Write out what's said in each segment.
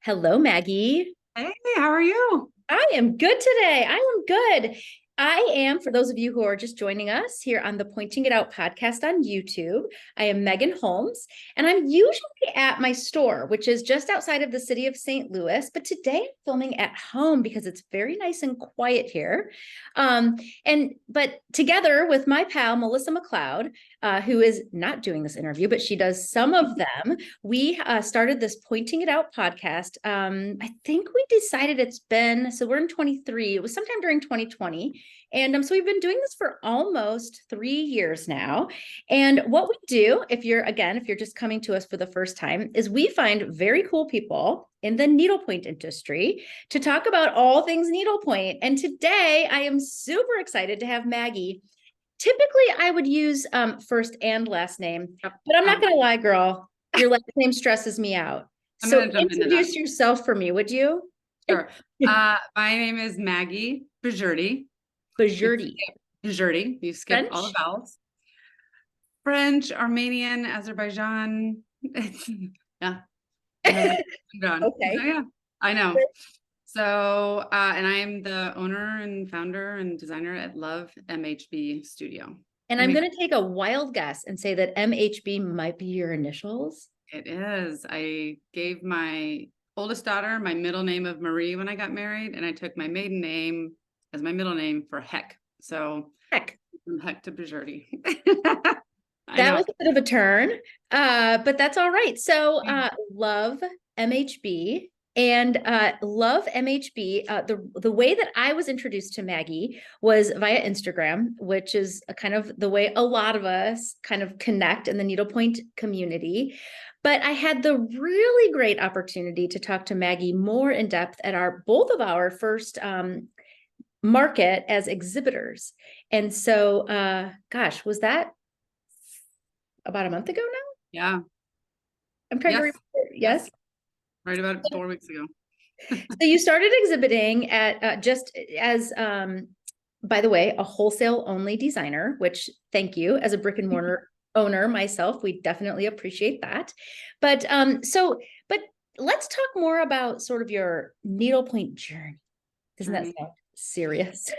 Hello, Maggie. Hey, how are you? I am good today. I am good. I am, for those of you who are just joining us here on the Pointing It Out podcast on YouTube, I am Megan Holmes, and I'm usually at my store, which is just outside of the city of St. Louis. But today I'm filming at home because it's very nice and quiet here. But together with my pal, Melissa MacLeod, who is not doing this interview, but she does some of them, we started this Pointing It Out podcast. I think we decided so we're in 23. It was sometime during 2020. And so we've been doing this for almost 3 years now. And what we do, if you're just coming to us for the first time, is we find very cool people in the needlepoint industry to talk about all things needlepoint. And today I am super excited to have Maggie. Typically, I would use first and last name, but I'm not going to lie, girl. Your last name stresses me out. I'm So gonna jump into introduce that. yourself for me, would you? Sure. My name is Maggie Boroujerdi. Boroujerdi. Boroujerdi. You skip all the French? vowels. French, Armenian, Azerbaijan. Yeah. Azerbaijan. Okay. So, yeah, I know. So, and I am the owner and founder and designer at Love MHB Studio. And I'm going to take a wild guess and say that MHB might be your initials. It is. I gave my oldest daughter my middle name of Marie when I got married, and I took my maiden name as my middle name for Heck. So Heck. From Heck to Boroujerdi. That was a bit of a turn, but that's all right. So Love MHB and Love MHB. The way that I was introduced to Maggie was via Instagram, which is a kind of the way a lot of us kind of connect in the needlepoint community. But I had the really great opportunity to talk to Maggie more in depth at both of our first market as exhibitors. And so, gosh, was that about a month ago now? Yeah. I'm trying to remember. Yes. Right about 4 weeks ago. So you started exhibiting at just as, by the way, a wholesale only designer, which thank you as a brick and mortar owner myself, we definitely appreciate that. But let's talk more about sort of your needlepoint journey. Doesn't that sound serious?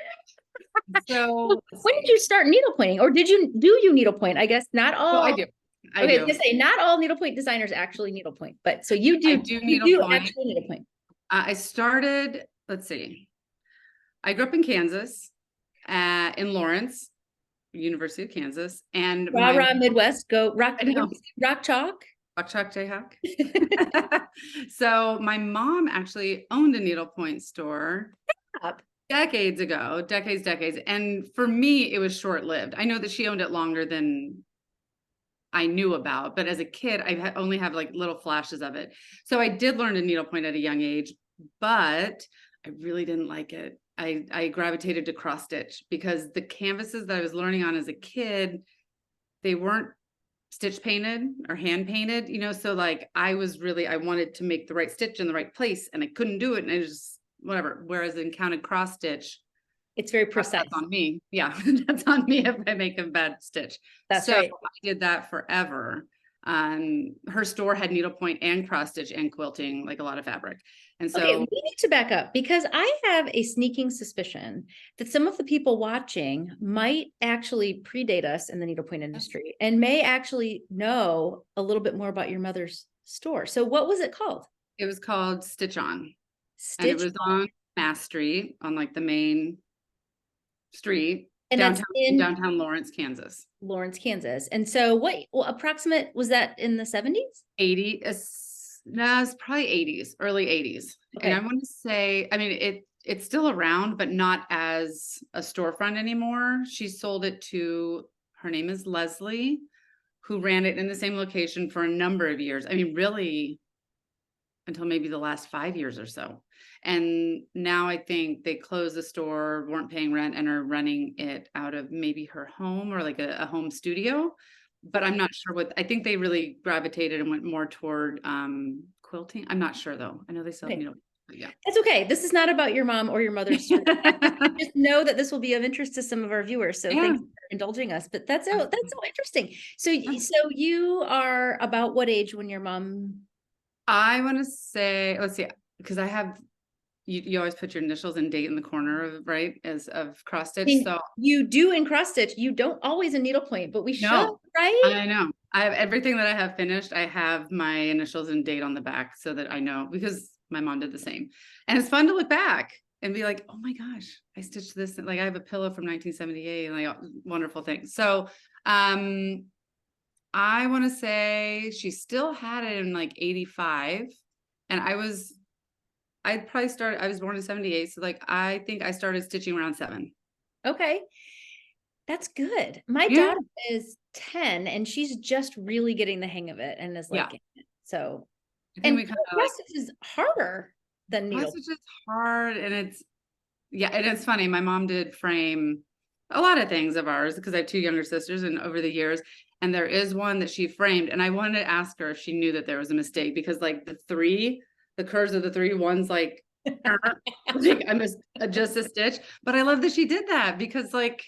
So when did you start needlepointing, or do you needlepoint? I guess not all. Oh, I do. I was gonna say not all needlepoint designers actually needlepoint, but so you do. I do You do needlepoint. actually needlepoint. I started. Let's see. I grew up in Kansas, in Lawrence, University of Kansas, and Rah Midwest, go rock chalk. Rock chalk Jayhawk. So my mom actually owned a needlepoint store decades ago, decades. And for me, it was short-lived. I know that she owned it longer than I knew about, but as a kid, I only have like little flashes of it. So I did learn to needlepoint at a young age, but I really didn't like it. I gravitated to cross stitch because the canvases that I was learning on as a kid, they weren't stitch painted or hand painted, so like I wanted to make the right stitch in the right place and I couldn't do it. And I just, whatever. Whereas in counted cross stitch, it's very precise. That's on me. Yeah. That's on me if I make a bad stitch. That's right. I did that forever. Her store had needlepoint and cross stitch and quilting, like a lot of fabric. And so we need to back up because I have a sneaking suspicion that some of the people watching might actually predate us in the needlepoint industry and may actually know a little bit more about your mother's store. So what was it called? It was called Stitch On. And it was on Mass Street, on like the main street, and downtown Lawrence, Kansas. And so what approximate was that in the 70s? 80s. No, it's probably 80s, early 80s. Okay. And I want to say, I mean, it's still around, but not as a storefront anymore. She sold it to, her name is Leslie, who ran it in the same location for a number of years. I mean, really until maybe the last 5 years or so. And now I think they closed the store, weren't paying rent, and are running it out of maybe her home or like a home studio. But I'm not sure I think they really gravitated and went more toward quilting. I'm not sure though. I know they sell, yeah. That's okay. This is not about your mom or your mother's story. Just know that this will be of interest to some of our viewers. So thanks for indulging us. But that's so interesting. So you are about what age when your mom I want to say, let's see, because I have, you always put your initials and date in the corner of, right, as of cross stitch. And So you do in cross stitch. You don't always in needlepoint, but we should, no, right? I know. I have everything that I have finished. I have my initials and date on the back so that I know, because my mom did the same. And it's fun to look back and be like, oh my gosh, I stitched this. Like I have a pillow from 1978 and like wonderful things. So I want to say she still had it in like 85. And I was born in 78. So like, I think I started stitching around 7. Okay. That's good. My Yeah. daughter is 10 and she's just really getting the hang of it and is Yeah. liking it. So, I think and we kind of cross stitch is harder than needle. It's just hard. And it's funny. My mom did frame a lot of things of ours because I have 2 younger sisters, and over the years, and there is one that she framed, and I wanted to ask her if she knew that there was a mistake, because like the curves of the 3, one's like, like I must adjust a stitch, but I love that she did that, because like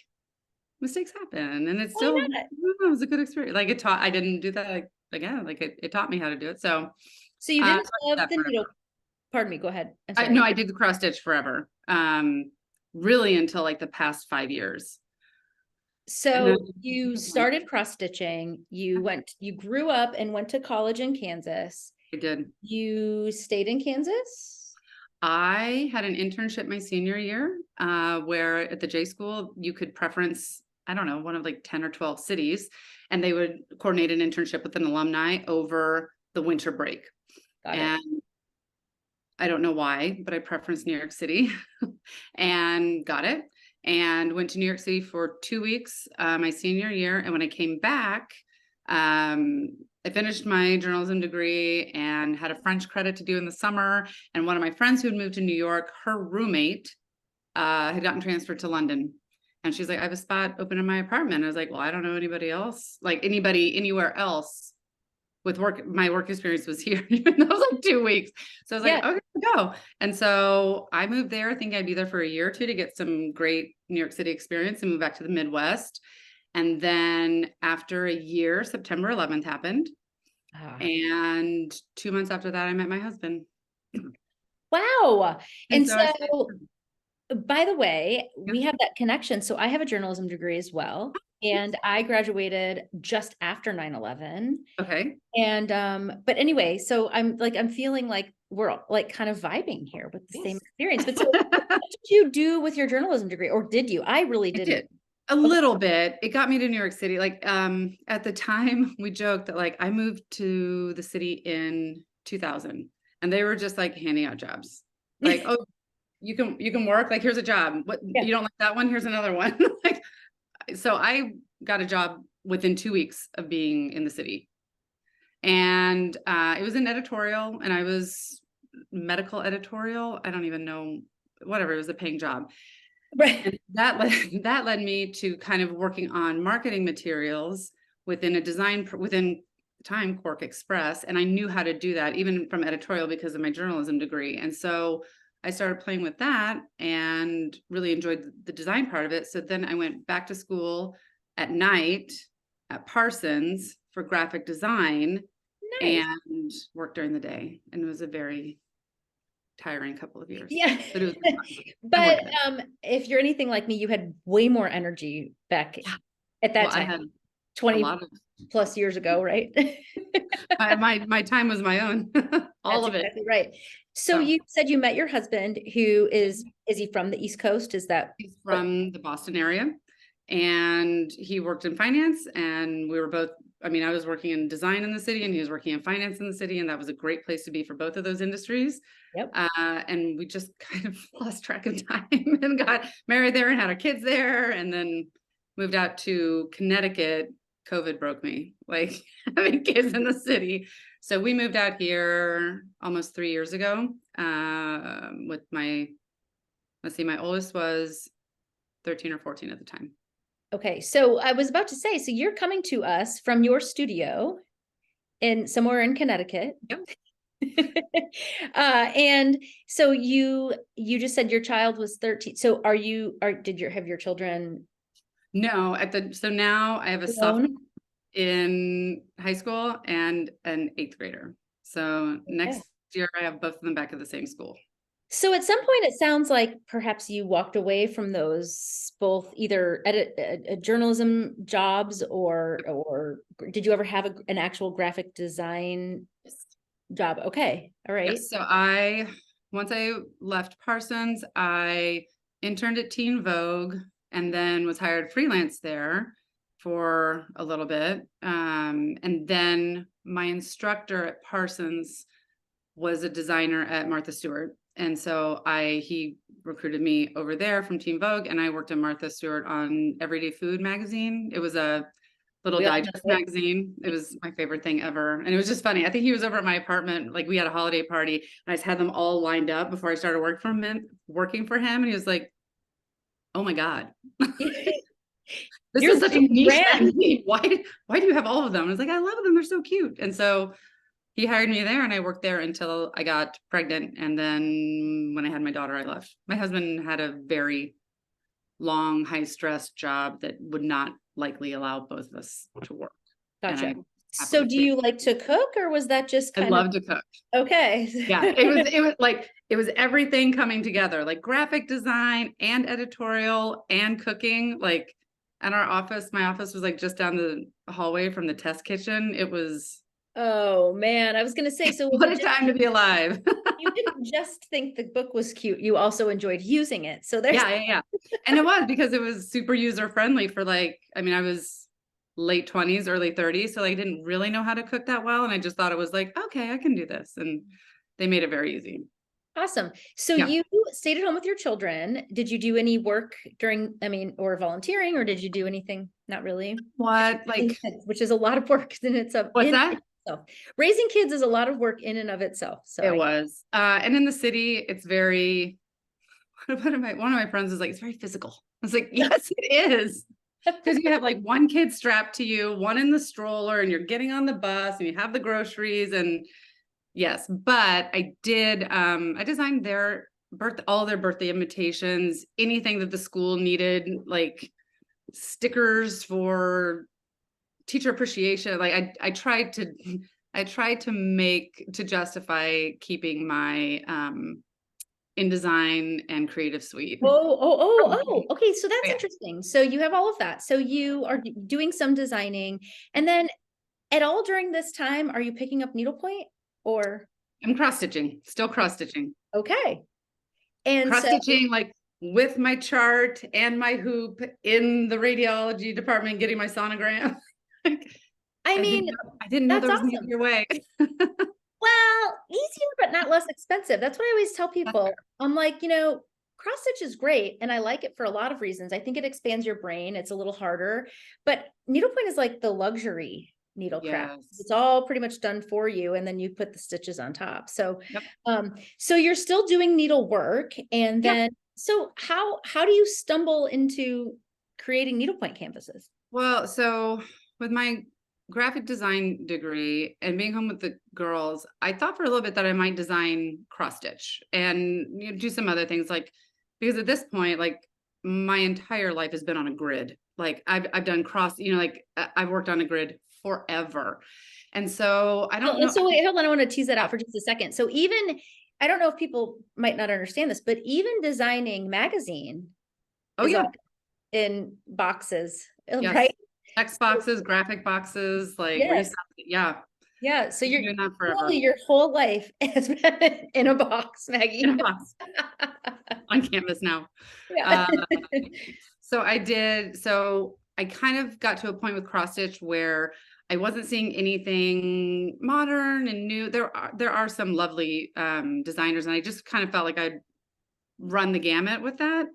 mistakes happen, and it's still, it was a good experience. Like I didn't do that like again, like it taught me how to do it. So You didn't love that the forever. needle. Pardon me, go ahead. I'm sorry. No, I did the cross stitch forever. Really until like the past 5 years. So you started cross stitching, you grew up and went to college in Kansas. I did. You stayed in Kansas? I had an internship my senior year, where at the J school you could preference, I don't know, one of like 10 or 12 cities, and they would coordinate an internship with an alumni over the winter break. And I don't know why, but I preferenced New York City and got it, and went to New York City for 2 weeks, my senior year. And when I came back, I finished my journalism degree and had a French credit to do in the summer. And one of my friends who had moved to New York, her roommate had gotten transferred to London. And she's like, I have a spot open in my apartment. I was like, well, I don't know anybody else, like anybody anywhere else with work. My work experience was here, even though it was like 2 weeks. So I was like, okay, go. And so I moved there. I think I'd be there for a year or 2 to get some great New York City experience and move back to the Midwest. And then after a year, September 11th happened. And 2 months after that, I met my husband. Wow. And so by the way, we have that connection. So I have a journalism degree as well. And I graduated just after 9/11. Okay. And but anyway, so I'm feeling like we're like kind of vibing here with the same experience. But so what did you do with your journalism degree, or did you? I really didn't. I did. A little bit. It got me to New York City. Like at the time we joked that like I moved to the city in 2000, and they were just like handing out jobs. Like, oh, you can work, like here's a job. What you don't like that one, here's another one. Like, so I got a job within 2 weeks of being in the city. And it was an editorial, and I was medical editorial. I don't even know, whatever, it was a paying job. Right. And that led me to kind of working on marketing materials within time Cork Express. And I knew how to do that even from editorial because of my journalism degree. And so I started playing with that and really enjoyed the design part of it. So then I went back to school at night at Parsons for graphic design. Nice. And worked during the day. And it was a very tiring couple of years. Yeah. But, it was but if you're anything like me, you had way more energy back at that time. I had 20 plus years ago, right? my time was my own. All of it. Exactly right. So you said you met your husband, who is he from the East Coast? Is that? He's from the Boston area, and he worked in finance, and we were both, I mean, I was working in design in the city and he was working in finance in the city. And that was a great place to be for both of those industries. Yep. And we just kind of lost track of time and got married there and had our kids there, and then moved out to Connecticut. COVID broke me, like having kids in the city. So we moved out here almost 3 years ago with my oldest was 13 or 14 at the time. Okay, so I was about to say, so you're coming to us from your studio in somewhere in Connecticut. Yep. And so you just said your child was 13. So did you have your children? No, so now I have a sophomore in high school and an 8th grader. So Okay. next year I have both of them back at the same school. So at some point, it sounds like perhaps you walked away from those both either journalism jobs or did you ever have an actual graphic design job? Okay, all right. Yes. So once I left Parsons, I interned at Teen Vogue and then was hired freelance there for a little bit. And then my instructor at Parsons was a designer at Martha Stewart. And so he recruited me over there from Teen Vogue, and I worked at Martha Stewart on Everyday Food magazine. It was a little digest magazine. It was my favorite thing ever. And it was just funny. I think he was over at my apartment. Like we had a holiday party and I just had them all lined up before I started working for him. And he was like, oh my God, this is such a niche magazine. Why do you have all of them? I was like, I love them. They're so cute. And so he hired me there and I worked there until I got pregnant. And then when I had my daughter, I left. My husband had a very long, high stress job that would not likely allow both of us to work. Gotcha. So do you like to cook, or was that just I love to cook. Okay. Yeah, it was everything coming together, like graphic design and editorial and cooking. Like at our office, my office was like just down the hallway from the test kitchen. It was, oh man, I was gonna say, so what a time to be alive. You didn't just think the book was cute, you also enjoyed using it. So there's yeah. And it was because it was super user friendly for like, I mean, I was late 20s, early 30s. So I didn't really know how to cook that well. And I just thought it was like, okay, I can do this. And they made it very easy. Awesome. So you stayed at home with your children. Did you do any work or volunteering, or did you do anything? Not really. What? Like, which is a lot of work in itself. What's that? Raising kids is a lot of work in and of itself. So it was. And in the city, it's very, one of my friends was like, it's very physical. I was like, yes, it is. Because you have like one kid strapped to you, one in the stroller, and you're getting on the bus and you have the groceries. And yes, but I designed all their birthday invitations, anything that the school needed, like stickers for teacher appreciation. Like I tried to justify keeping my InDesign and Creative Suite. Okay. So that's interesting. So you have all of that. So you are doing some designing, and then at all during this time, are you picking up needlepoint, or? I'm still cross stitching. Okay. And cross stitching like with my chart and my hoop in the radiology department, getting my sonogram. I didn't know there was an easier way. Well, easier, but not less expensive. That's what I always tell people. I'm like, cross stitch is great. And I like it for a lot of reasons. I think it expands your brain. It's a little harder, but needlepoint is like the luxury needlecraft. Yes. It's all pretty much done for you. And then you put the stitches on top. So, so you're still doing needlework. And then, so how do you stumble into creating needlepoint canvases? Well, so with my graphic design degree and being home with the girls, I thought for a little bit that I might design cross stitch and do some other things, like, because at this point, like my entire life has been on a grid. Like I've done I've worked on a grid forever. And so I don't know. So wait, hold on. I want to tease that out for just a second. So even, I don't know if people might not understand this, but even designing magazine in boxes, right? Text boxes, graphic boxes, like yeah. So you're doing that forever. Your whole life has been in a box, Maggie. In a box. On canvas now. Yeah. So I kind of got to a point with cross stitch where I wasn't seeing anything modern and new. There are some lovely designers, and I just kind of felt like I'd run the gamut with that.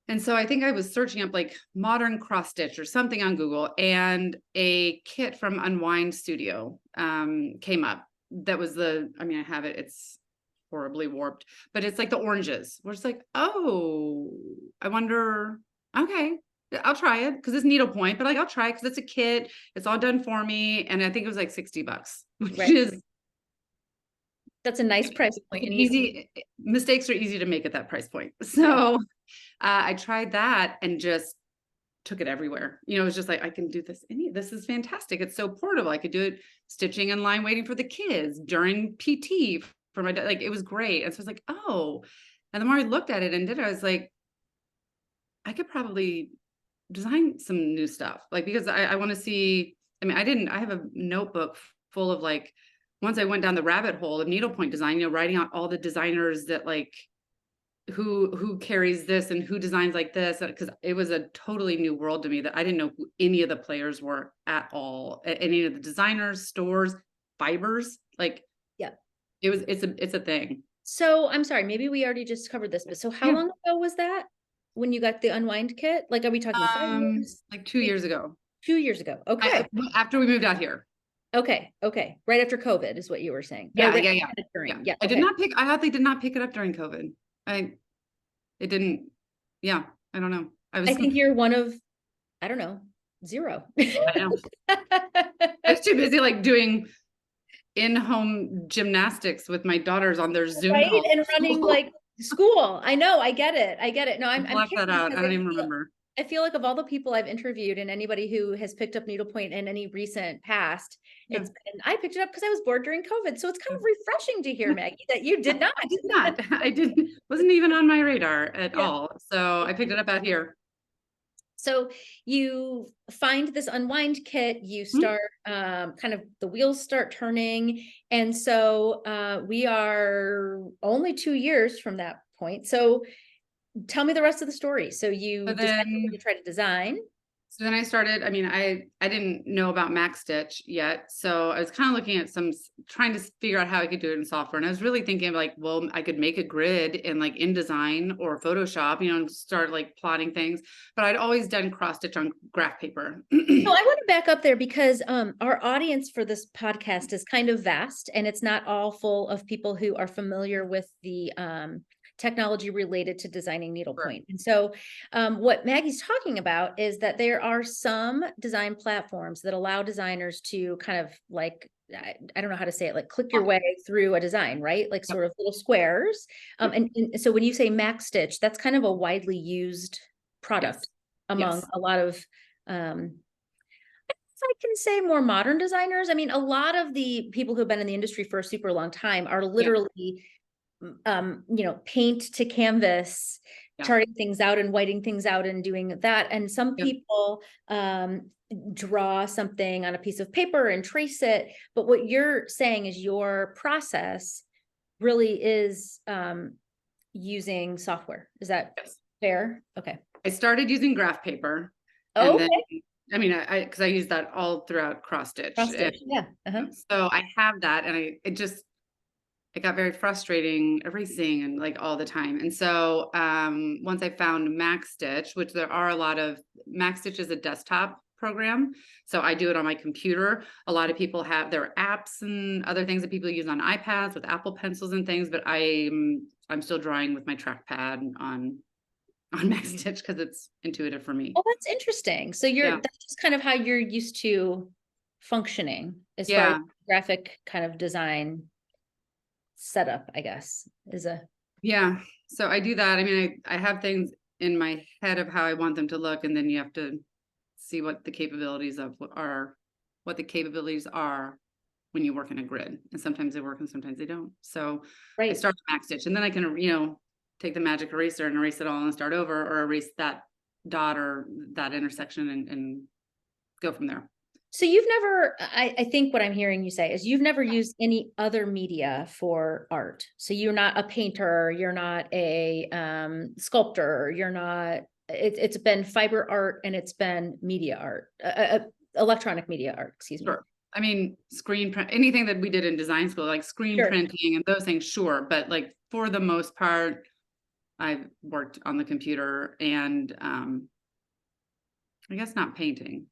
And so I think I was searching up like modern cross stitch or something on Google, and a kit from Unwind Studio came up. That was I have it. It's horribly warped, but it's like the oranges. We're just like, oh, I wonder. Okay, I'll try it because it's needlepoint, but like I'll try it because it's a kit. It's all done for me, and I think it was like $60, which is. That's a nice price point. Easy mistakes are easy to make at that price point. So I tried that and just took it everywhere. You know, it was just like, I can do this. This is fantastic. It's so portable. I could do it stitching in line, waiting for the kids during PT for my, like, it was great. And so I was like, oh, and the more I looked at it and did it, I was like, I could probably design some new stuff. Like, because I want to see, I mean, I have a notebook full of like, once I went down the rabbit hole of needlepoint design, you know, writing out all the designers that like, who carries this and who designs like this, because it was a totally new world to me that I didn't know who any of the players were at all. Any of the designers, stores, fibers, like, Yeah. it's a thing. So I'm sorry, maybe we already just covered this, but so how long ago was that when you got the unwind kit? Like, are we talking 5 years? Like 2 years ago. 2 years ago. Okay. After we moved out here. Okay. Okay. Right after COVID is what you were saying. Yeah, right yeah. During. Yeah. Yeah. I did not pick, I actually did not pick it up during COVID. It didn't, yeah, I don't know. I think you're one of, I don't know, 0. I know. I was too busy like doing in-home gymnastics with my daughters on their Zoom right? calls. And running like school. I know, I get it. I get it. No, I'm left that out. I don't even remember. I feel like of all the people I've interviewed and anybody who has picked up needlepoint in any recent past, it's been, I picked it up because I was bored during COVID. So it's kind of refreshing to hear, Maggie, that you did not. I did not. I didn't, wasn't even on my radar at all. So I picked it up out here. So you find this unwind kit, you start kind of the wheels start turning. And so we are only 2 years from that point. So tell me the rest of the story. So you try to design. So then I started, I mean, I didn't know about MacStitch yet. So I was kind of looking at trying to figure out how I could do it in software. And I was really thinking of like, well, I could make a grid in like InDesign or Photoshop, you know, and start like plotting things. But I'd always done cross stitch on graph paper. So I want to back up there because our audience for this podcast is kind of vast and it's not all full of people who are familiar with the technology related to designing needlepoint. And so what Maggie's talking about is that there are some design platforms that allow designers to kind of like, I don't know how to say it, like click your way through a design, right? Like sort of little squares. And so when you say MacStitch, that's kind of a widely used product among a lot of, I can say more modern designers. I mean, a lot of the people who've been in the industry for a super long time are literally paint to canvas, charting things out and whiting things out and doing that. And some people draw something on a piece of paper and trace it. But what you're saying is your process really is using software. Is that fair? Okay. I started using graph paper. Oh, and then, I mean, because I use that all throughout cross stitch. Yeah. So I have that, and it got very frustrating erasing and like all the time. And so once I found MacStitch, which there are a lot of, MacStitch is a desktop program. So I do it on my computer. A lot of people have their apps and other things that people use on iPads with Apple pencils and things, but I'm still drawing with my trackpad on MacStitch because it's intuitive for me. Oh, that's interesting. So that's just kind of how you're used to functioning as far as graphic kind of design setup, I guess, is a so I do that. I mean, I have things in my head of how I want them to look, and then you have to see what the capabilities are when you work in a grid. And sometimes they work and sometimes they don't. So I start with MacStitch, and then I can take the magic eraser and erase it all and start over, or erase that dot or that intersection and go from there. So you've never, I think what I'm hearing you say is you've never used any other media for art. So you're not a painter, you're not a sculptor, you're not, it's been fiber art and it's been media art, electronic media art, excuse me. Sure. I mean, screen print, anything that we did in design school, like screen printing and those things, sure. But like for the most part, I've worked on the computer and I guess not painting.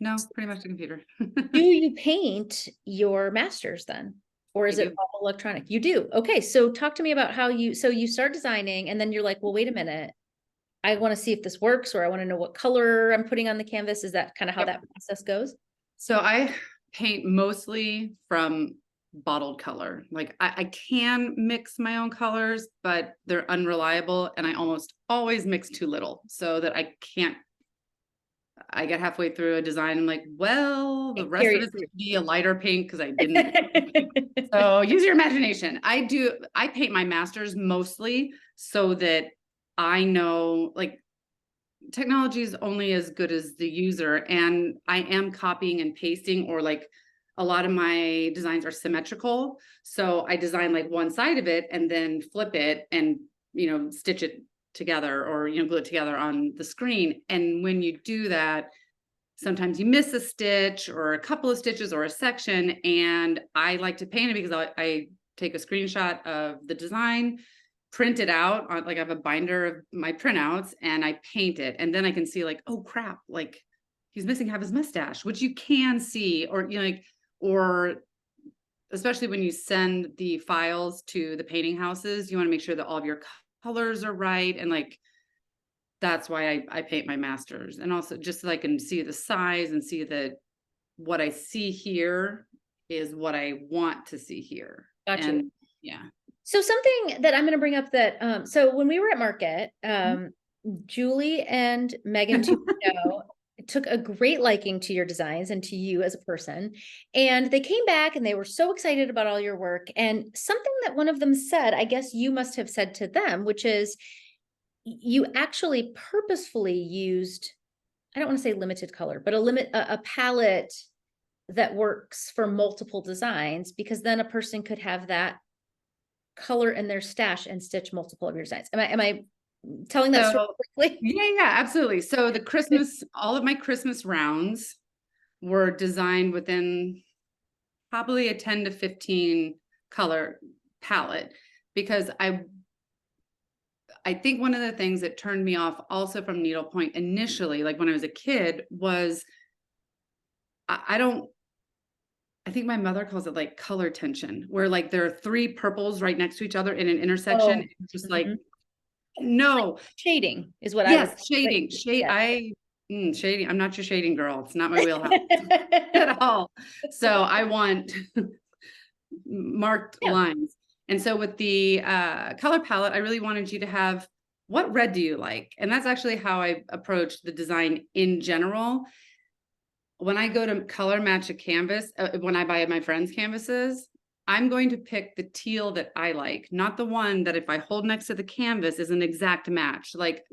No, pretty much the computer. Do you paint your masters then? Or is it all electronic? You do. Okay. So talk to me about how you start designing and then you're like, well, wait a minute. I want to see if this works, or I want to know what color I'm putting on the canvas. Is that kind of how that process goes? So I paint mostly from bottled color. Like I can mix my own colors, but they're unreliable. And I almost always mix too little so that I can't I get halfway through a design. I'm like, well, the rest of it's going to be a lighter pink because I didn't. So use your imagination. I paint my masters mostly so that I know, like, technology is only as good as the user. And I am copying and pasting, or like a lot of my designs are symmetrical. So I design like one side of it and then flip it and, stitch it together, or, glue it together on the screen. And when you do that, sometimes you miss a stitch or a couple of stitches or a section. And I like to paint it because I take a screenshot of the design, print it out on, like, I have a binder of my printouts, and I paint it. And then I can see, like, oh crap, like he's missing half his mustache, which you can see, or, or especially when you send the files to the painting houses, you want to make sure that all of your colors are right. And like, that's why I paint my masters. And also just so I can see the size and see that what I see here is what I want to see here. Gotcha. And yeah. So something that I'm going to bring up that, so when we were at market, Julie and Megan took a great liking to your designs and to you as a person. And they came back and they were so excited about all your work. And something that one of them said, I guess you must have said to them, which is you actually purposefully used, I don't want to say limited color, but a palette that works for multiple designs, because then a person could have that color in their stash and stitch multiple of your designs. Am I telling that story quickly? Yeah, absolutely. So all of my Christmas rounds were designed within probably a 10 to 15 color palette, because I think one of the things that turned me off also from needlepoint initially, like when I was a kid, was I think my mother calls it like color tension, where like there are three purples right next to each other in an intersection. Oh. It's just like, no. Like shading is what yes, I would shading. Shading. I'm not your shading girl. It's not my wheelhouse at all. So I want marked lines. And so with the color palette, I really wanted you to have, what red do you like? And that's actually how I approach the design in general. When I go to color match a canvas, when I buy my friends' canvases, I'm going to pick the teal that I like, not the one that if I hold next to the canvas is an exact match. Like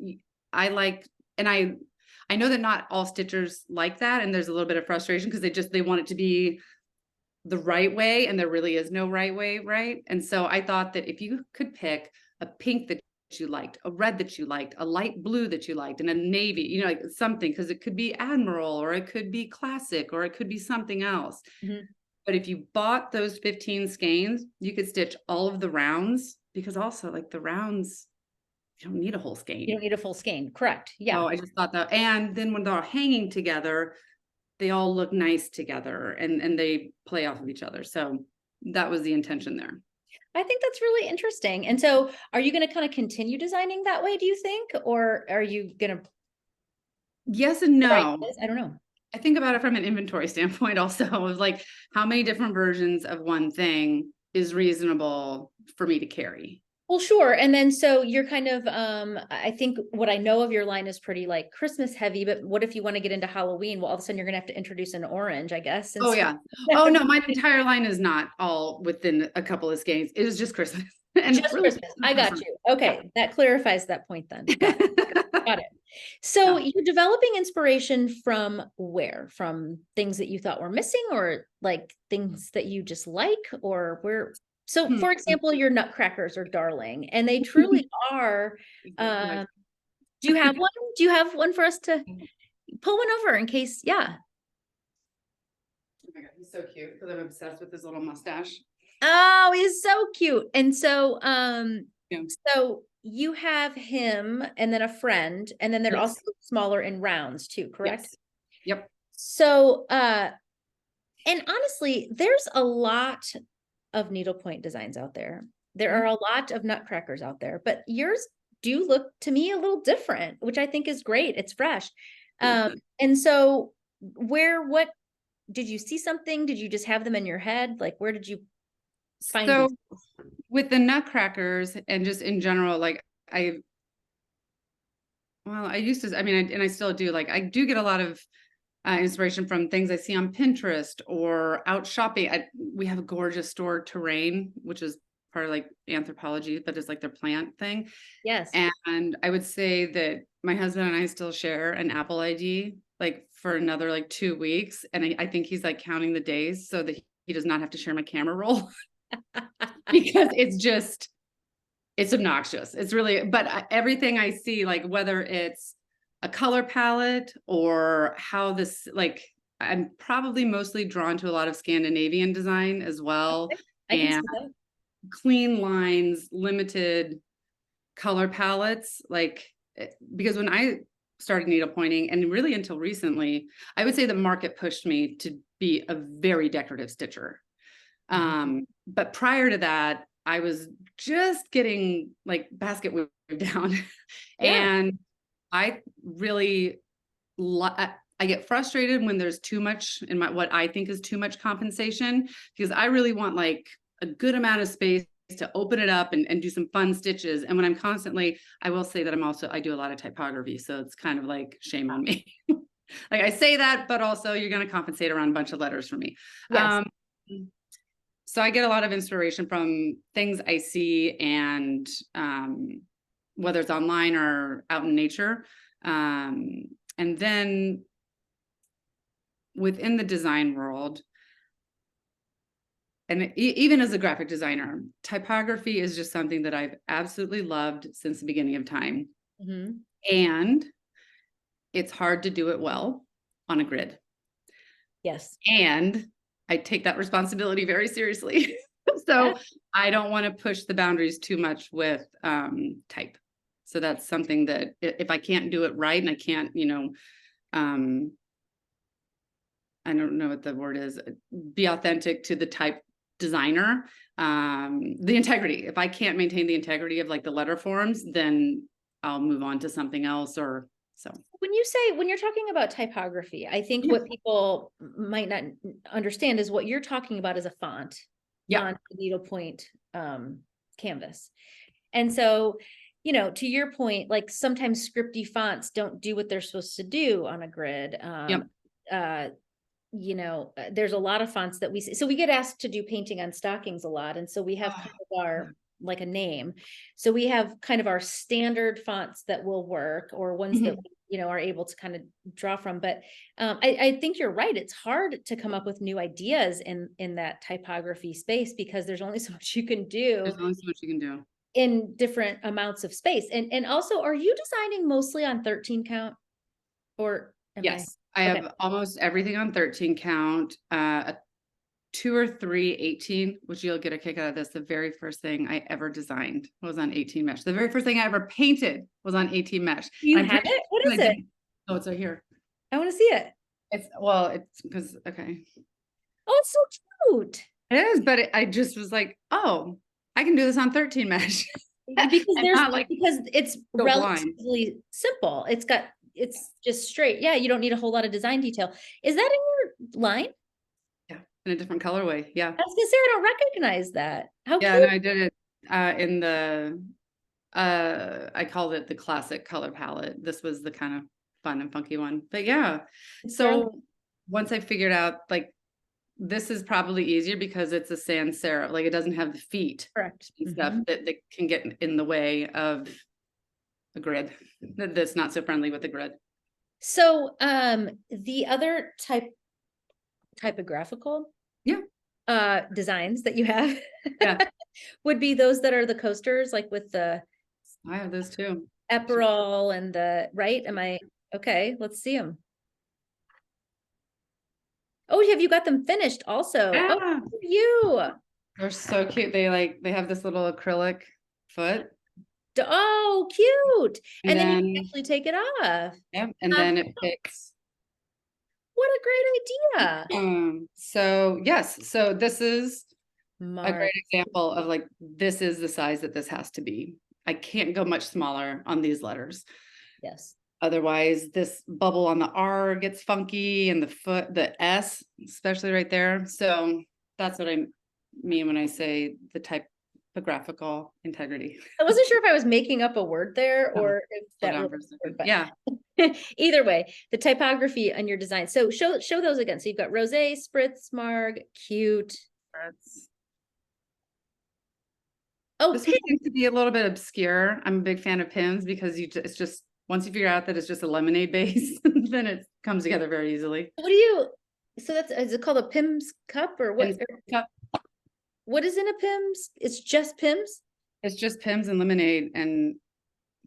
I like, and I know that not all stitchers like that. And there's a little bit of frustration because they want it to be the right way, and there really is no right way, right? And so I thought that if you could pick a pink that you liked, a red that you liked, a light blue that you liked, and a navy, like something, because it could be Admiral, or it could be classic, or it could be something else. But if you bought those 15 skeins, you could stitch all of the rounds, because also like the rounds, you don't need a whole skein. You don't need a full skein, correct? Yeah. Oh, I just thought that. And then when they're hanging together, they all look nice together, and they play off of each other. So that was the intention there. I think that's really interesting. And so are you going to kind of continue designing that way, do you think? Or are you going to? Yes and no. I don't know. I think about it from an inventory standpoint also, of like how many different versions of one thing is reasonable for me to carry. Well, sure. And then so you're kind of, I think what I know of your line is pretty like Christmas heavy, but what if you want to get into Halloween? Well, all of a sudden you're going to have to introduce an orange, I guess. Oh, yeah. Oh, no, my entire line is not all within a couple of skeins. It is just Christmas. And just really Christmas. I got you. Okay. That clarifies that point then. Got it. So you're developing inspiration from where? From things that you thought were missing, or like things that you just like, or where? So for example, your nutcrackers are darling, and they truly are. Do you have one? Do you have one for us to pull one over in case? Yeah. Oh my God, he's so cute because I'm obsessed with his little mustache. Oh, he's so cute. And so, so you have him and then a friend, and then they're also smaller in rounds too, correct? Yes. Yep. So, and honestly, there's a lot of needlepoint designs out there. There are a lot of nutcrackers out there, but yours do look to me a little different, which I think is great. It's fresh. And so what did you see something? Did you just have them in your head? Like, where did you find these? With the nutcrackers and just in general, like Well, I used to, I mean, and I still do, like, I do get a lot of inspiration from things I see on Pinterest or out shopping. We have a gorgeous store, Terrain, which is part of like anthropology, but it's like their plant thing. Yes. And I would say that my husband and I still share an Apple ID, like for another like 2 weeks. And I think he's like counting the days so that he does not have to share my camera roll because it's obnoxious. It's really, but everything I see, like whether it's a color palette or how this, like, I'm probably mostly drawn to a lot of Scandinavian design as well. I can And see that. clean lines, limited color palettes, like, because when I started needlepointing, and really until recently, I would say the market pushed me to be a very decorative stitcher. But prior to that, I was just getting like basket weave down. Yeah. And I really, I get frustrated when there's too much in what I think is too much compensation, because I really want like a good amount of space to open it up and do some fun stitches. And when I'm constantly, I will say that I do a lot of typography. So it's kind of like shame on me. Like I say that, but also you're going to compensate around a bunch of letters for me. Yes. So I get a lot of inspiration from things I see, and whether it's online or out in nature. And then within the design world, and even as a graphic designer, typography is just something that I've absolutely loved since the beginning of time. Mm-hmm. And it's hard to do it well on a grid. Yes. And I take that responsibility very seriously. So Yeah. I don't want to push the boundaries too much with type. So that's something that if I can't do it right, and I can't, I don't know what the word is, be authentic to the type designer, the integrity. If I can't maintain the integrity of like the letter forms, then I'll move on to something else. Or so. When you're talking about typography, I think Yeah. what people might not understand is what you're talking about is a font Yeah. on the needlepoint canvas. And so, to your point, like sometimes scripty fonts don't do what they're supposed to do on a grid. Yep. There's a lot of fonts that we see. So we get asked to do painting on stockings a lot. And so we have kind of our, like a name. So we have kind of our standard fonts that will work, or ones that, are able to kind of draw from. But I think you're right. It's hard to come up with new ideas in that typography space, because there's only so much you can do. There's only so much you can do In different amounts of space. And also, are you designing mostly on 13 count, or yes. I have almost everything on 13 count, 2 or 3 18, which you'll get a kick out of this. The very first thing I ever designed was on 18 mesh. The very first thing I ever painted was on 18 mesh. Do you have it? What is it? Oh, it's right here. I want to see it. It's because, okay. Oh, it's so cute. It is, but I just was like, oh, I can do this on 13 mesh. Because because it's so relatively simple. It's just straight. Yeah, you don't need a whole lot of design detail. Is that in your line? Yeah, in a different colorway. Yeah. I was gonna say, I don't recognize that. How Yeah, cute. no, I did it in the I called it the classic color palette. This was the kind of fun and funky one. But yeah. So once I figured out, like, this is probably easier because it's a sans serif, like it doesn't have the feet. Correct. And stuff that can get in the way of a grid that's not so friendly with the grid. So the other typographical designs that you have would be those that are the coasters, like with the I have those too. Eperol and the right. Am I okay? Let's see them. Oh, have you got them finished also? Yeah. Oh, you. They're so cute. They have this little acrylic foot. Oh, cute. And then you can then actually take it off. Yeah, and then it fits. What a great idea. So yes, so this is Mark. a great example of like, this is the size that this has to be. I can't go much smaller on these letters. Yes. Otherwise, this bubble on the R gets funky, and the S, especially right there. So that's what I mean when I say the type typographical integrity. I wasn't sure if I was making up a word there or if that Slow down really for a was a second. word, but Yeah. either way, the typography on your design. So show those again. So you've got Rose, Spritz, Marg, Cute. That's- Oh, This one seems to be a little bit obscure. I'm a big fan of Pims because it's just, once you figure out that it's just a lemonade base, then it comes together very easily. what do you? So is it called a Pim's cup or what? Pims cup. What is in a Pim's? It's just Pim's. It's just Pims and lemonade and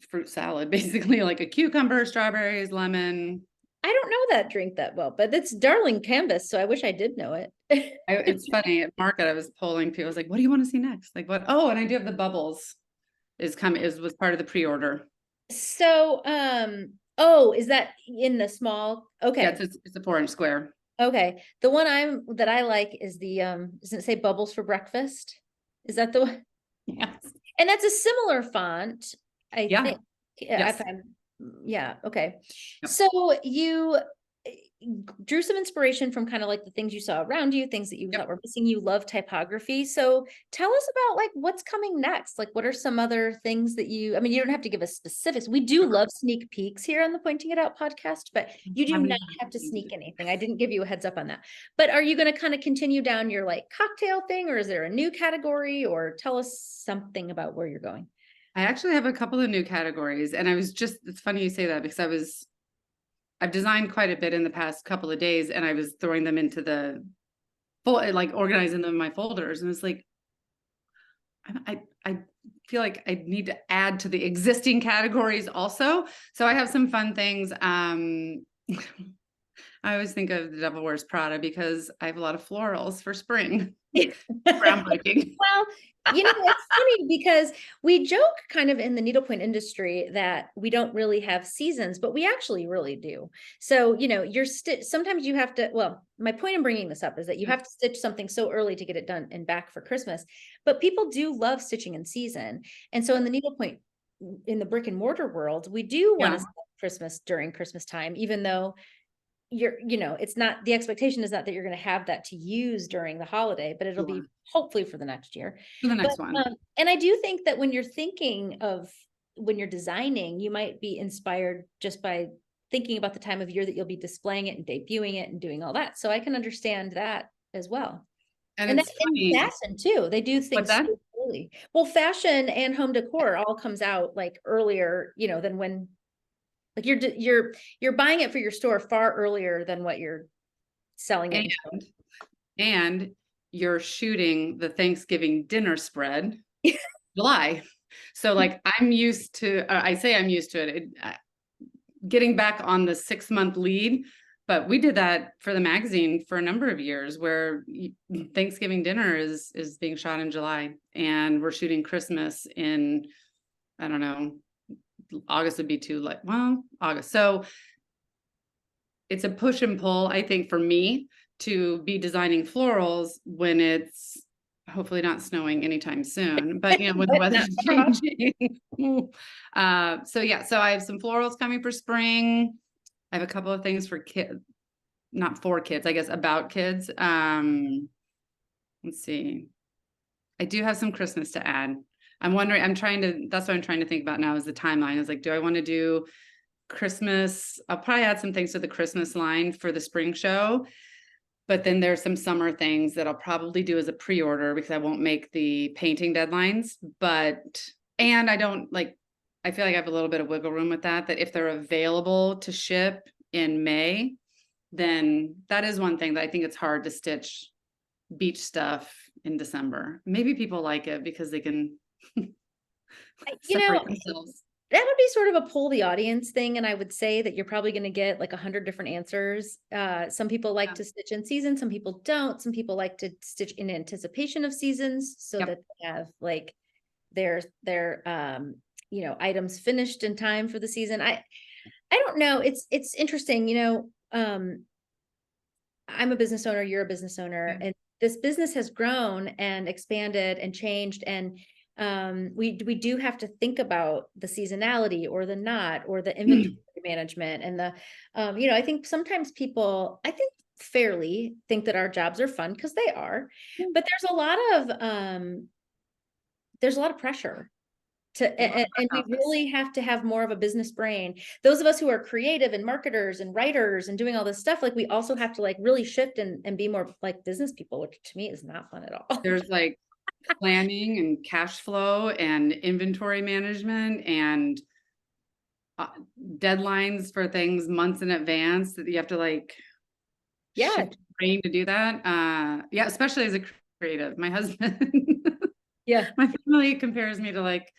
fruit salad, basically like a cucumber, strawberries, lemon. I don't know that drink that well, but it's Darling Canvas, so I wish I did know it. It's funny at market, I was polling people. I was like, what do you want to see next? Like what? Oh, and I do have the bubbles was part of the pre-order. So, oh, is that in the small? Okay. Yeah, it's a 4-inch square. Okay. The one that I like is the, doesn't it say Bubbles for Breakfast? Is that the one? Yes. And that's a similar font, I think. Yes. Yeah. Okay. Yep. So you drew some inspiration from kind of like the things you saw around you, things that you thought were missing. You love typography. So tell us about like what's coming next. Like what are some other things that I mean, you don't have to give us specifics. We do love sneak peeks here on the Pointing It Out podcast, but you do not have to sneak anything. I didn't give you a heads up on that. But are you going to kind of continue down your like cocktail thing, or is there a new category, or tell us something about where you're going? I actually have a couple of new categories, and it's funny you say that because I've designed quite a bit in the past couple of days, and I was throwing them into like organizing them in my folders, and it's like, I feel like I need to add to the existing categories also. So I have some fun things. I always think of The Devil Wears Prada because I have a lot of florals for spring. Groundbreaking. Well, it's funny because we joke kind of in the needlepoint industry that we don't really have seasons, but we actually really do. So, sometimes you have to, well, my point in bringing this up is that you have to stitch something so early to get it done and back for Christmas, but people do love stitching in season. And so in the needlepoint, in the brick and mortar world, we do want to start Christmas during Christmas time, even though it's not, the expectation is not that you're going to have that to use during the holiday, but it'll be hopefully for the next year. For the next one. And I do think that when you're designing, you might be inspired just by thinking about the time of year that you'll be displaying it and debuting it and doing all that. So I can understand that as well. And that's in fashion too. They do things so early. Well, fashion and home decor all comes out like earlier, than when. Like you're buying it for your store far earlier than what you're selling it. And you're shooting the Thanksgiving dinner spread July. So like I'm used to it, getting back on the 6-month lead, but we did that for the magazine for a number of years where Thanksgiving dinner is being shot in July, and we're shooting Christmas in, I don't know, August would be too late. Well, August. So it's a push and pull, I think, for me to be designing florals when it's hopefully not snowing anytime soon, but when the weather's changing. So I have some florals coming for spring. I have a couple of things for kids, not for kids, I guess, about kids. Let's see. I do have some Christmas to add. That's what I'm trying to think about now is the timeline. Is like, do I want to do Christmas? I'll probably add some things to the Christmas line for the spring show, but then there's some summer things that I'll probably do as a pre-order because I won't make the painting deadlines. And I feel like I have a little bit of wiggle room with that if they're available to ship in May, then that is one thing that I think it's hard to stitch beach stuff in December. Maybe people like it because they can separate themselves. That would be sort of a poll the audience thing. And I would say that you're probably going to get like 100 different answers. Some people like to stitch in season. Some people don't. Some people like to stitch in anticipation of seasons so that they have like their items finished in time for the season. I don't know. It's interesting. I'm a business owner. You're a business owner, and this business has grown and expanded and changed. And we do have to think about the seasonality or the knot or the inventory management and the I think sometimes people fairly think that our jobs are fun because they are, but there's a lot of there's a lot of pressure and we really have to have more of a business brain. Those of us who are creative and marketers and writers and doing all this stuff, like we also have to like really shift and be more like business people, which to me is not fun at all. There's like planning and cash flow and inventory management and deadlines for things months in advance that you have to like shift brain to do that. Yeah, especially as a creative. My husband, my family compares me to like,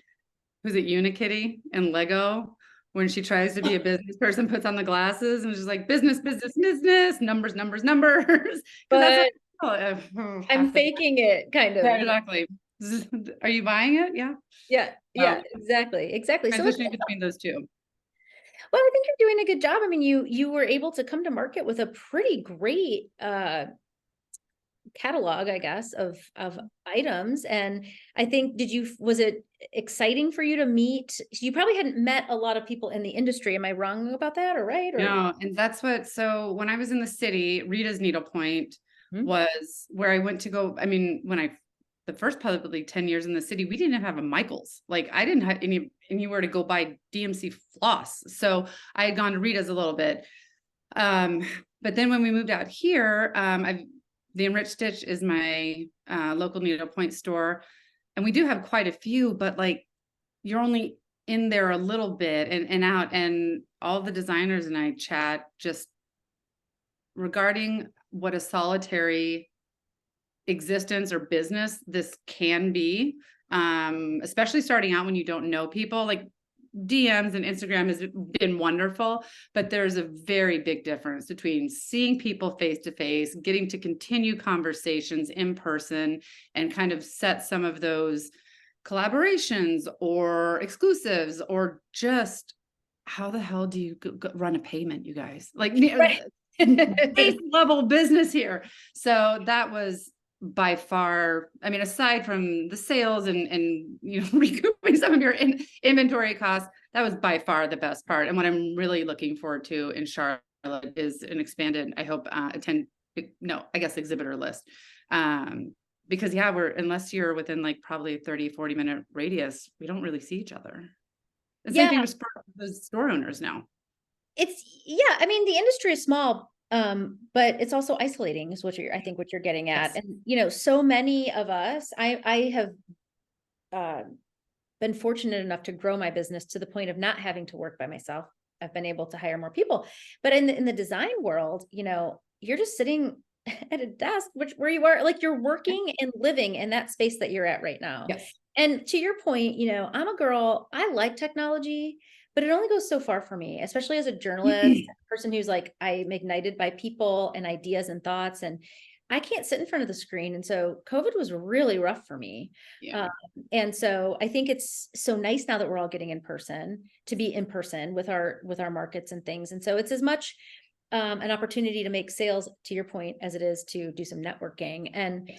who's it, Unikitty and Lego, when she tries to be a business person, puts on the glasses and she's like, business, numbers. But I'm faking it, kind of. Yeah, exactly. Are you buying it? Yeah. Yeah, exactly. Transitioning between those two. Well, I think you're doing a good job. I mean, you were able to come to market with a pretty great catalog, I guess, of items. And I think, was it exciting for you to meet? You probably hadn't met a lot of people in the industry. Am I wrong about that, or right? Or... No, and that's so when I was in the city, Rita's Needlepoint was where I went to go. I mean, the first probably 10 years in the city, we didn't have a Michael's. Like I didn't have anywhere to go buy DMC floss. So I had gone to Rita's a little bit. But then when we moved out here, the Enriched Stitch is my local needlepoint store. And we do have quite a few, but like you're only in there a little bit and out. And all the designers and I chat just regarding what a solitary existence or business this can be, especially starting out when you don't know people. Like DMs and Instagram has been wonderful, but there's a very big difference between seeing people face to face, getting to continue conversations in person, and kind of set some of those collaborations or exclusives, or just how the hell do you run a payment, you guys? Like base level business here. So that was by far, I mean, aside from the sales and recouping some of your inventory costs, that was by far the best part. And what I'm really looking forward to in Charlotte is an expanded, I hope, exhibitor list. Because unless you're within like probably a 30-40 minute radius, we don't really see each other. The same thing with the store owners now. I mean, the industry is small, but it's also isolating is what you're getting at. Yes. And, so many of us, I have been fortunate enough to grow my business to the point of not having to work by myself. I've been able to hire more people, but in the design world, you're just sitting at a desk, where you are, like you're working and living in that space that you're at right now. Yes. And to your point, I'm a girl, I like technology, but it only goes so far for me, especially as a journalist, person who's like, I'm ignited by people and ideas and thoughts, and I can't sit in front of the screen. And so COVID was really rough for me. Yeah. And so I think it's so nice now that we're all getting in person, to be in person with our markets and things. And so it's as much an opportunity to make sales, to your point, as it is to do some networking. And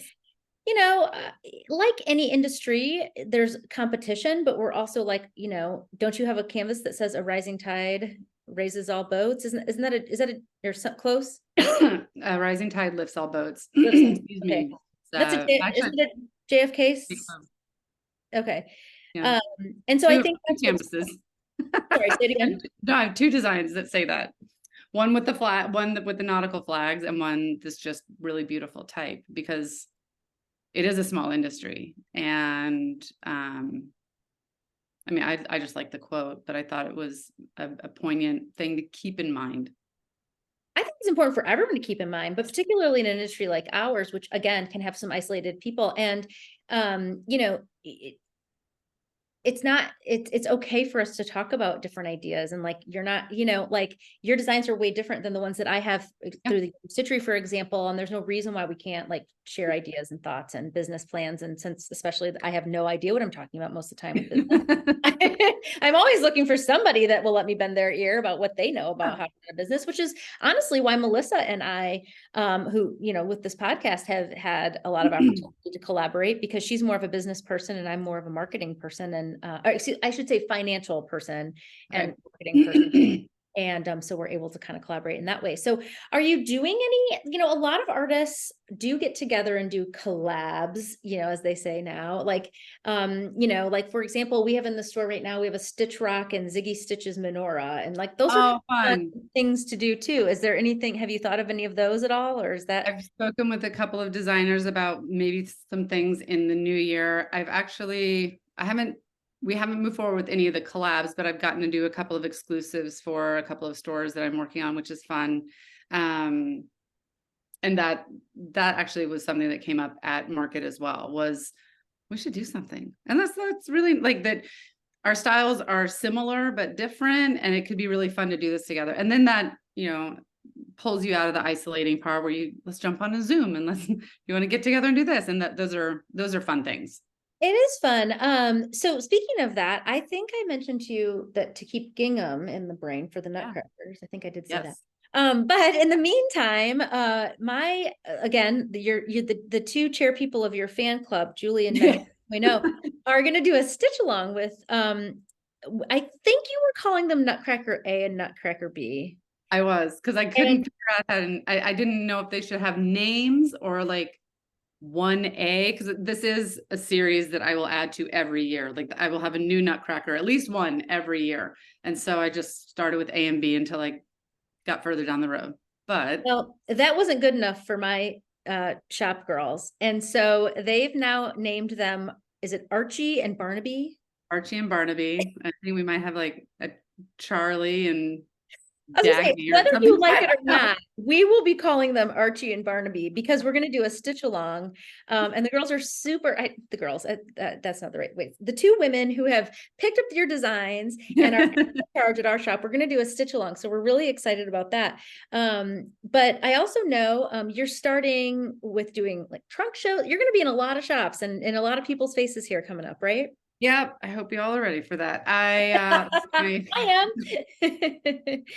like any industry, there's competition, but we're also like, don't you have a canvas that says a rising tide raises all boats? Is that you're so close? A rising tide lifts all boats. Excuse me. That's isn't it JFK? Okay. Yeah. And so I think that's campuses. Sorry, say it again. No, I have two designs that say that. One with the flag, one with the nautical flags, and one that's just really beautiful type, because it is a small industry. And I mean, I just like the quote, but I thought it was a poignant thing to keep in mind. I think it's important for everyone to keep in mind, but particularly in an industry like ours, which again can have some isolated people. And it's okay for us to talk about different ideas, and like you're not, like your designs are way different than the ones that I have through the Stitchery, for example. And there's no reason why we can't like share ideas and thoughts and business plans. And since especially I have no idea what I'm talking about most of the time with business, I'm always looking for somebody that will let me bend their ear about what they know about how to run a business, which is honestly why Melissa and I, who, with this podcast, have had a lot of opportunity to collaborate, because she's more of a business person and I'm more of a marketing person, and I should say financial person and marketing person. And so we're able to kind of collaborate in that way. So are you doing any, a lot of artists do get together and do collabs, as they say now, like, like for example, we have in the store right now, we have a Stitch Rock and Ziggy Stitch's Menorah, and like those are fun things to do too. Is there anything, have you thought of any of those at all? Or is that? I've spoken with a couple of designers about maybe some things in the new year. We haven't moved forward with any of the collabs, but I've gotten to do a couple of exclusives for a couple of stores that I'm working on, which is fun. And that actually was something that came up at market as well, was we should do something. And that's really like that. Our styles are similar, but different. And it could be really fun to do this together. And then that, pulls you out of the isolating part where let's jump on a Zoom and you want to get together and do this. And those are fun things. It is fun. So speaking of that, I think I mentioned to you that to keep gingham in the brain for the nutcrackers. I think I did say that. But in the meantime, the two chair people of your fan club, Julie and Maggie, we know, are going to do a stitch along with, I think you were calling them Nutcracker A and Nutcracker B. I was, because I couldn't figure out how to, I didn't know if they should have names or like 1A, because this is a series that I will add to every year. Like I will have a new Nutcracker, at least one every year. And so I just started with A and B until I got further down the road. But well, that wasn't good enough for my shop girls. And so they've now named them, is it Archie and Barnaby? Archie and Barnaby. I think we might have like a Charlie and Say, whether you like it or not, we will be calling them Archie and Barnaby because we're going to do a stitch along. And the girls are that's not the right way. The two women who have picked up your designs and are in charge at our shop, we're going to do a stitch along. So we're really excited about that. But I also know you're starting with doing like trunk shows. You're going to be in a lot of shops and in a lot of people's faces here coming up, right? Yeah, I hope you all are ready for that. I am.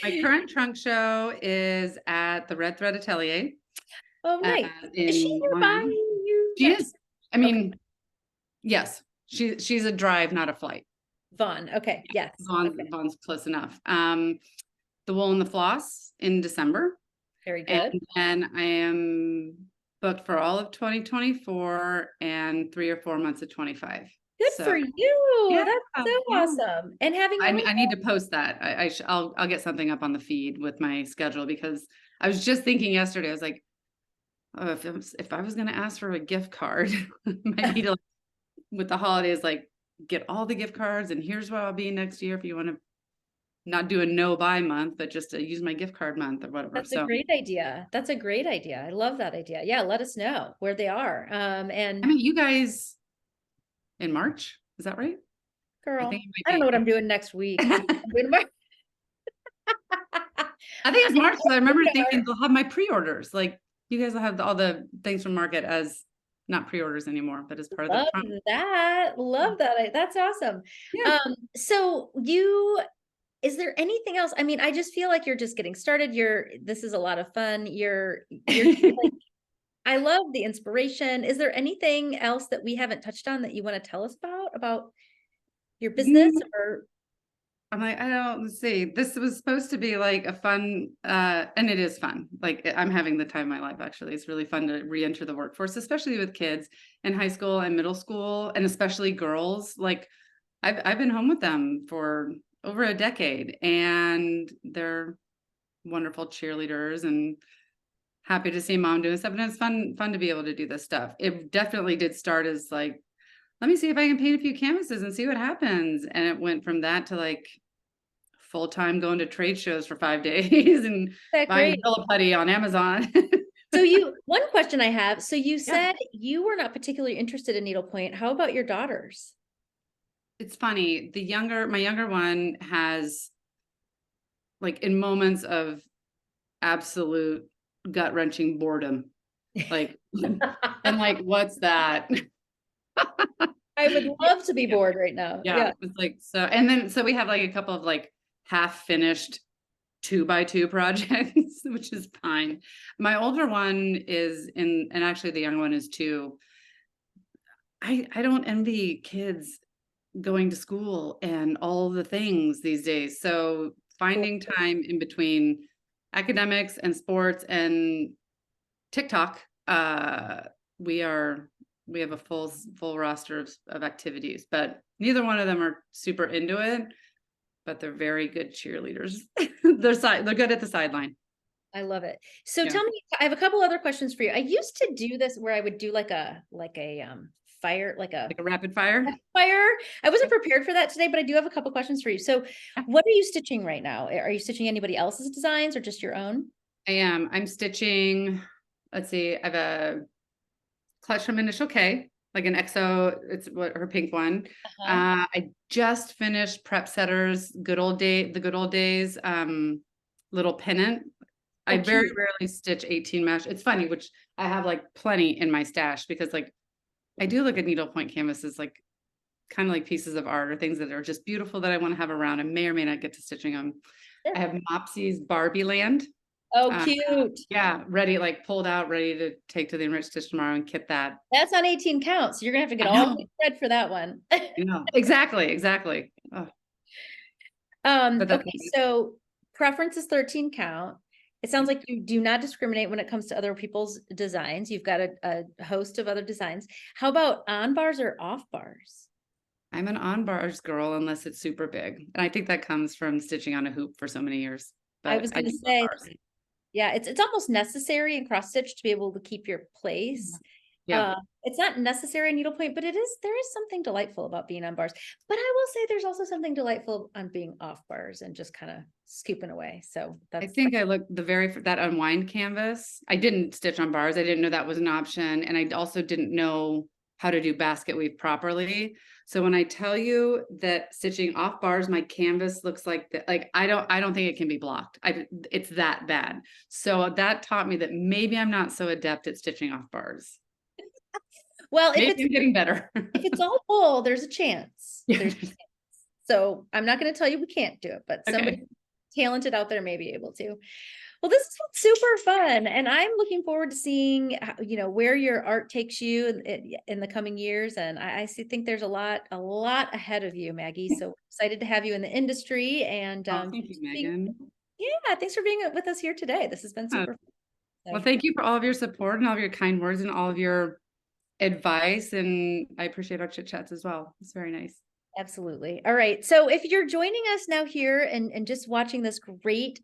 My current trunk show is at the Red Thread Atelier. Oh, nice. Is she nearby you? She is. I mean, yes, she's a drive, not a flight. Vaughn. Okay. Yes. Vaughn's close enough. The Wool and the Floss in December. Very good. And I am booked for all of 2024 and 3 or 4 months of 25. Good for you. Yeah, that's so awesome. And I need to post that. I'll get something up on the feed with my schedule, because I was just thinking yesterday, I was like, oh, if I was going to ask for a gift card, I might need to, with the holidays, like get all the gift cards and here's where I'll be next year if you want to not do a no buy month, but just to use my gift card month or whatever. That's a great idea. That's a great idea. I love that idea. Yeah. Let us know where they are. And I mean, you guys in March, is that right? Girl, I don't know what I'm doing next week. I think it's March. I remember thinking they'll have my pre-orders. Like you guys will have all the things from market as not pre-orders anymore, but as part of the Love that. That's awesome. Yeah. So is there anything else? I mean, I just feel like you're just getting started. This is a lot of fun. You're like, I love the inspiration. Is there anything else that we haven't touched on that you want to tell us about your business? Or I'm like, let's see. This was supposed to be like a fun, and it is fun. Like I'm having the time of my life, actually. It's really fun to re-enter the workforce, especially with kids in high school and middle school, and especially girls. Like I've been home with them for over a decade, and they're wonderful cheerleaders and happy to see mom doing stuff. And it's fun to be able to do this stuff. It definitely did start as like, let me see if I can paint a few canvases and see what happens. And it went from that to like full-time going to trade shows for 5 days and buying Villa Putty on Amazon. So one question I have, so you said you were not particularly interested in needlepoint. How about your daughters? It's funny. My younger one has, like, in moments of absolute gut-wrenching boredom, like, and like, what's that? I would love to be bored right now. Yeah. It's like, so we have like a couple of like half-finished 2x2 projects, which is fine. My older one is and actually the young one is 2. I don't envy kids going to school and all the things these days. So finding time in between academics and sports and TikTok. We have a full roster of activities, but neither one of them are super into it, but they're very good cheerleaders. They're good at the sideline. I love it. So tell me, I have a couple other questions for you. I used to do this where I would do like a fire, like a rapid fire. I wasn't prepared for that today, but I do have a couple questions for you. So what are you stitching right now? Are you stitching anybody else's designs or just your own? I am. I'm stitching, let's see, I have a clutch from Initial K, like an EXO, it's what her pink one. I just finished Prep Setter's the good old days, little pennant. I very rarely stitch 18 mesh. It's funny, which I have like plenty in my stash because like I do look at needlepoint canvases like kind of like pieces of art or things that are just beautiful that I want to have around and may or may not get to stitching them. I have Mopsy's Barbie Land. Oh, cute. Yeah, ready, like pulled out, ready to take to the Enriched Stitch tomorrow and kit that. That's on 18 counts. You're gonna have to get all the thread for that one. Exactly. Oh. Okay, so preference is 13 count. It sounds like you do not discriminate when it comes to other people's designs. You've got a host of other designs. How about on bars or off bars? I'm an on bars girl unless it's super big. And I think that comes from stitching on a hoop for so many years. But I was going to say, yeah, it's almost necessary in cross stitch to be able to keep your place. Yeah. It's not necessary in needlepoint, but there is something delightful about being on bars. But I will say there's also something delightful on being off bars and just kind of scooping away. So I think I looked that unwind canvas. I didn't stitch on bars. I didn't know that was an option. And I also didn't know how to do basket weave properly. So when I tell you that stitching off bars, my canvas looks like that, like I don't think it can be blocked. It's that bad. So that taught me that maybe I'm not so adept at stitching off bars. Well, maybe it's getting better. If it's all full, there's a chance. There's a chance. So I'm not going to tell you we can't do it, but somebody talented out there may be able to. Well, this is super fun, and I'm looking forward to seeing, where your art takes you in the coming years. And I think there's a lot ahead of you, Maggie. So excited to have you in the industry. And thank you, Megan. Yeah, thanks for being with us here today. This has been super fun. Well, thank you for all of your support and all of your kind words and all of your advice. And I appreciate our chit chats as well. It's very nice. Absolutely. All right. So if you're joining us now here and just watching this great,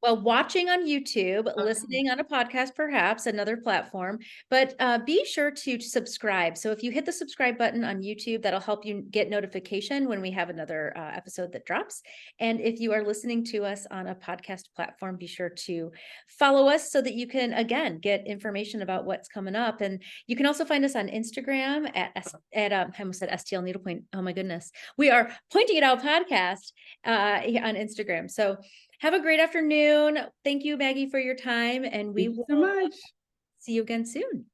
watching on YouTube, listening on a podcast, perhaps another platform, but be sure to subscribe. So if you hit the subscribe button on YouTube, that'll help you get notification when we have another episode that drops. And if you are listening to us on a podcast platform, be sure to follow us so that you can, again, get information about what's coming up. And you can also find us on Instagram at I almost said STL Needlepoint. Oh my goodness. We are Pointing It Out podcast on Instagram. So have a great afternoon. Thank you, Maggie, for your time. And we will so much. See you again soon.